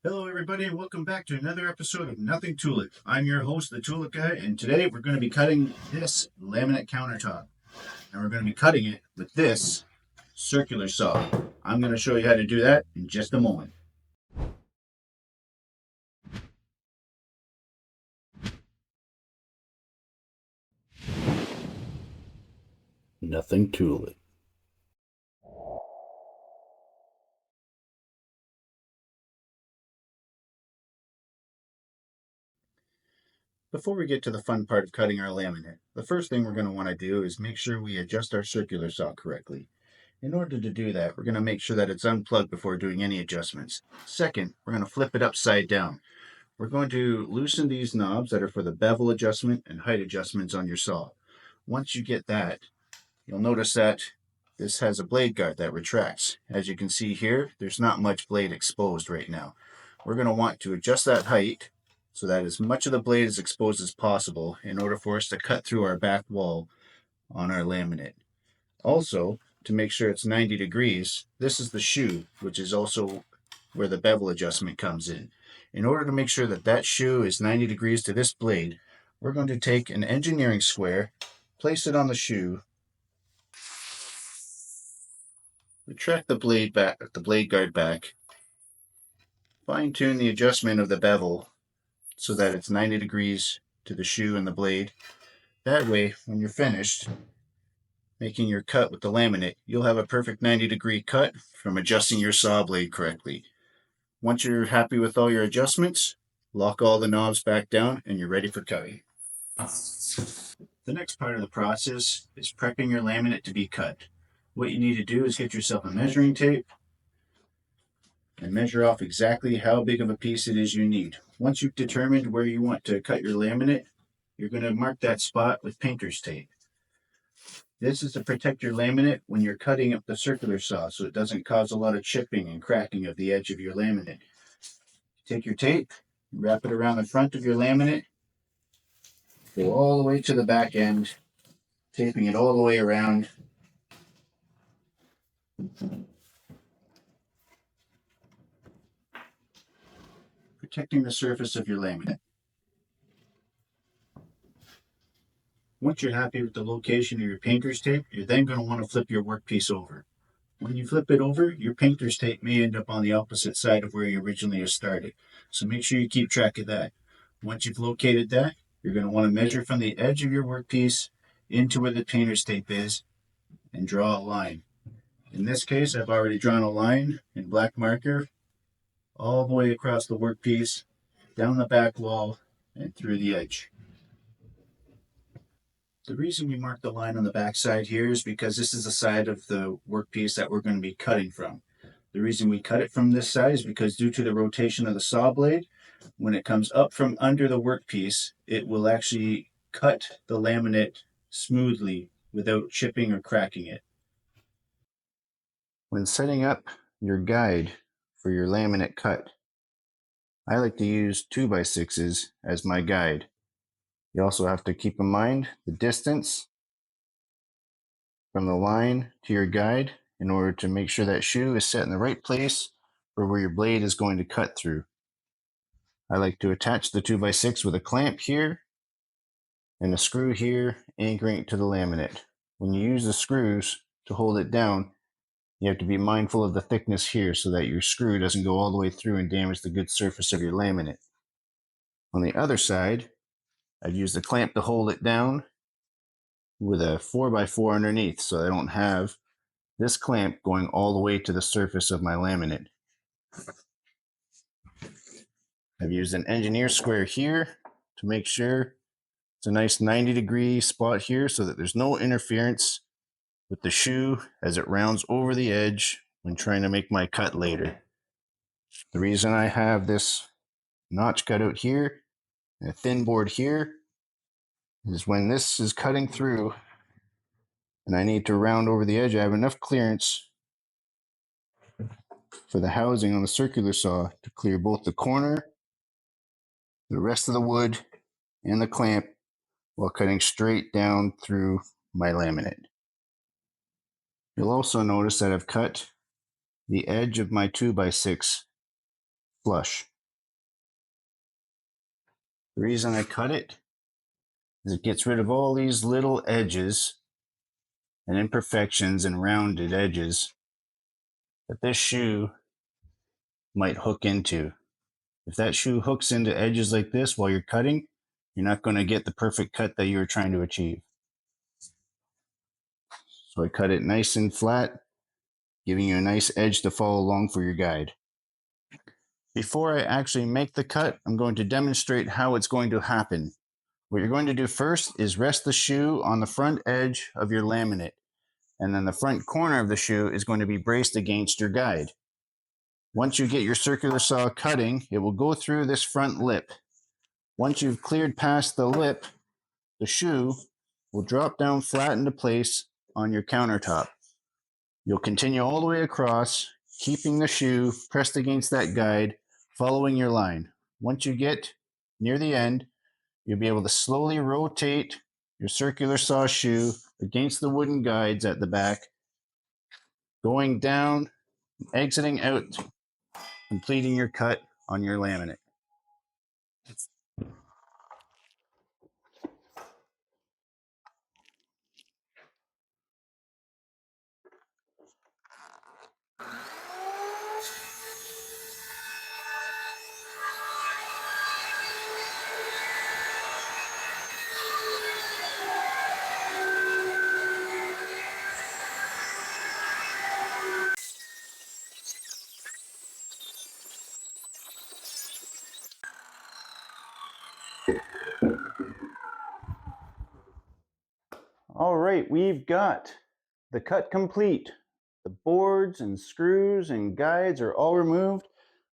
Hello, everybody, and welcome back to another episode of Nothing Tulip. I'm your host, the Tulip Guy, and today we're going to be cutting this laminate countertop. And we're going to be cutting it with this circular saw. I'm going to show you how to do that in just a moment. Nothing Tulip. Before we get to the fun part of cutting our laminate, the first thing we're going to want to do is make sure we adjust our circular saw correctly. In order to do that, we're going to make sure that it's unplugged before doing any adjustments. Second, we're going to flip it upside down. We're going to loosen these knobs that are for the bevel adjustment and height adjustments on your saw. Once you get that, you'll notice that this has a blade guard that retracts. As you can see here, there's not much blade exposed right now. We're going to want to adjust that height so that as much of the blade is exposed as possible in order for us to cut through our back wall on our laminate. Also, to make sure it's 90 degrees, this is the shoe, which is also where the bevel adjustment comes in. In order to make sure that that shoe is 90 degrees to this blade, we're going to take an engineering square, place it on the shoe, retract the blade guard back, fine tune the adjustment of the bevel so that it's 90 degrees to the shoe and the blade. That way, when you're finished making your cut with the laminate, you'll have a perfect 90-degree cut from adjusting your saw blade correctly. Once you're happy with all your adjustments, lock all the knobs back down and you're ready for cutting. The next part of the process is prepping your laminate to be cut. What you need to do is get yourself a measuring tape and measure off exactly how big of a piece it is you need. Once you've determined where you want to cut your laminate, you're going to mark that spot with painter's tape. This is to protect your laminate when you're cutting up the circular saw so it doesn't cause a lot of chipping and cracking of the edge of your laminate. Take your tape, wrap it around the front of your laminate, go all the way to the back end, taping it all the way around. Protecting the surface of your laminate. Once you're happy with the location of your painter's tape, you're then going to want to flip your workpiece over. When you flip it over, your painter's tape may end up on the opposite side of where you originally started. So make sure you keep track of that. Once you've located that, you're going to want to measure from the edge of your workpiece into where the painter's tape is and draw a line. In this case, I've already drawn a line in black marker all the way across the workpiece, down the back wall, and through the edge. The reason we mark the line on the back side here is because this is the side of the workpiece that we're going to be cutting from. The reason we cut it from this side is because due to the rotation of the saw blade, when it comes up from under the workpiece, it will actually cut the laminate smoothly without chipping or cracking it. When setting up your guide for your laminate cut, I like to use 2x6s as my guide. You also have to keep in mind the distance from the line to your guide in order to make sure that shoe is set in the right place for where your blade is going to cut through. I like to attach the 2x6 with a clamp here and a screw here anchoring it to the laminate. When you use the screws to hold it down, you have to be mindful of the thickness here so that your screw doesn't go all the way through and damage the good surface of your laminate. On the other side, I've used the clamp to hold it down with a 4x4 underneath so I don't have this clamp going all the way to the surface of my laminate. I've used an engineer square here to make sure it's a nice 90-degree spot here so that there's no interference with the shoe as it rounds over the edge when trying to make my cut later. The reason I have this notch cut out here and a thin board here is when this is cutting through and I need to round over the edge, I have enough clearance for the housing on the circular saw to clear both the corner, the rest of the wood, and the clamp while cutting straight down through my laminate. You'll also notice that I've cut the edge of my 2x6 flush. The reason I cut it is it gets rid of all these little edges and imperfections and rounded edges that this shoe might hook into. If that shoe hooks into edges like this while you're cutting, you're not going to get the perfect cut that you were trying to achieve. So I cut it nice and flat, giving you a nice edge to follow along for your guide. Before I actually make the cut, I'm going to demonstrate how it's going to happen. What you're going to do first is rest the shoe on the front edge of your laminate, and then the front corner of the shoe is going to be braced against your guide. Once you get your circular saw cutting, it will go through this front lip. Once you've cleared past the lip, the shoe will drop down flat into place on your countertop. You'll continue all the way across, keeping the shoe pressed against that guide, following your line. Once you get near the end, you'll be able to slowly rotate your circular saw shoe against the wooden guides at the back, going down, exiting out, completing your cut on your laminate. All right, we've got the cut complete. The boards and screws and guides are all removed.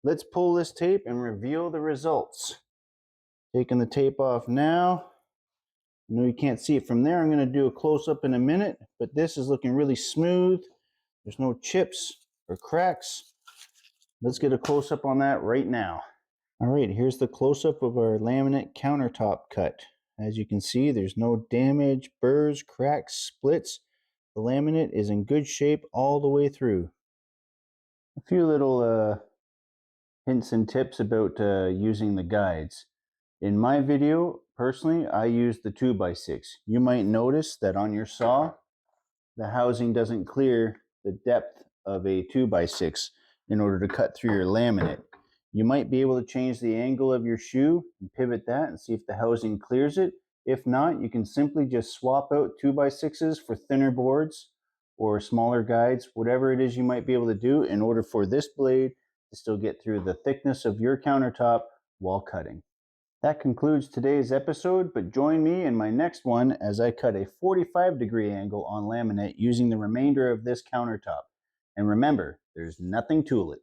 Let's pull this tape and reveal the results. Taking the tape off now. I know you can't see it from there. I'm going to do a close-up in a minute, but this is looking really smooth. There's no chips or cracks. Let's get a close-up on that right now. All right, here's the close-up of our laminate countertop cut. As you can see, there's no damage, burrs, cracks, splits. The laminate is in good shape all the way through. A few little hints and tips about using the guides. In my video, personally, I use the 2x6. You might notice that on your saw, the housing doesn't clear the depth of a 2x6 in order to cut through your laminate. You might be able to change the angle of your shoe and pivot that and see if the housing clears it. If not, you can simply just swap out 2x6s for thinner boards or smaller guides, whatever it is you might be able to do in order for this blade to still get through the thickness of your countertop while cutting. That concludes today's episode, but join me in my next one as I cut a 45-degree angle on laminate using the remainder of this countertop. And remember, there's nothing to it.